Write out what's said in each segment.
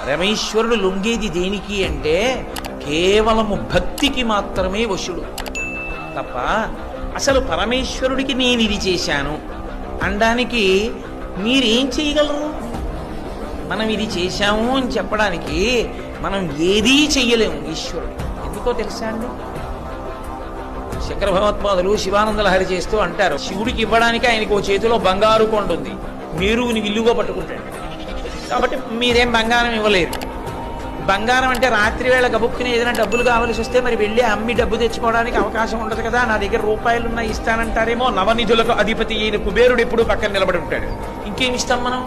పరమేశ్వరుడు లొంగేది దేనికి అంటే కేవలము భక్తికి మాత్రమే వశుడు తప్ప అసలు పరమేశ్వరుడికి నేను ఇది చేశాను అనడానికి మీరేం చేయగలరు? మనం ఇది చేశాము అని చెప్పడానికి మనం ఏదీ చెయ్యలేము ఈశ్వరుడు. ఎందుకో తెలుసా అండి, శంకర భగవత్పాదులు శివానంద లహరి చేస్తూ అంటారు, శివుడికి ఇవ్వడానికి ఆయనకు ఓ చేతిలో బంగారు కొండ ఉంది, మేరువుని విల్లుగా పట్టుకుంటాడు, కాబట్టి మీరేం బంగారం ఇవ్వలేరు. బంగారం అంటే రాత్రి వేళ గబుక్కుని ఏదైనా డబ్బులు కావాల్సి వస్తే మరి వెళ్ళి అమ్మి డబ్బు తెచ్చుకోవడానికి అవకాశం ఉండదు కదా. నా దగ్గర రూపాయలున్నా ఇస్తానంటారేమో. నవనిధులకు అధిపతి అయిన కుబేరుడు ఎప్పుడు పక్కన నిలబడి ఉంటాడు. ఇంకేం ఇస్తాం మనం?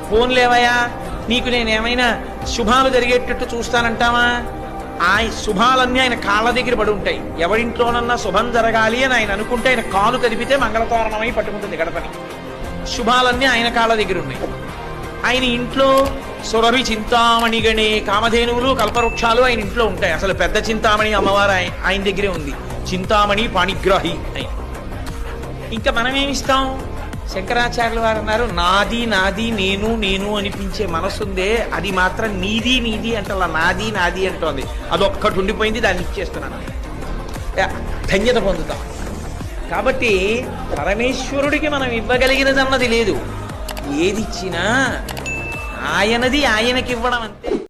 ఫోన్ లేవయా, నీకు నేనేమైనా శుభాలు జరిగేటట్టు చూస్తానంటావా? ఆ శుభాలన్నీ ఆయన కాళ్ళ దగ్గర పడి ఉంటాయి. ఎవరింట్లోనన్నా శుభం జరగాలి అని ఆయన అనుకుంటే ఆయన కాలు కదిపితే మంగళతోరణమై పట్టుకుంటుంది గడపని. శుభాలన్నీ ఆయన కాళ్ళ దగ్గర ఉన్నాయి. ఆయన ఇంట్లో సురభి చింతామణిగణే కామధేనువులు కల్పవృక్షాలు ఆయన ఇంట్లో ఉంటాయి. అసలు పెద్ద చింతామణి అమ్మవారు ఆయన దగ్గరే ఉంది. చింతామణి పాణిగ్రాహి ఆయన. ఇంకా మనమేమిస్తాం? శంకరాచార్యుల వారు అన్నారు, నాది నాది నేను నేను అనిపించే మనసుందే అది మాత్రం నీది నీది అంటే అలా నాది నాది అంటోంది. అదొక్కటి ఉండిపోయింది, దాన్ని ఇచ్చేస్తున్నాను, ధన్యత పొందుతాం. కాబట్టి పరమేశ్వరుడికి మనం ఇవ్వగలిగినది అన్నది లేదు. ఏదిచ్చినా ఆయనది ఆయనకి ఇవ్వడం అంతే.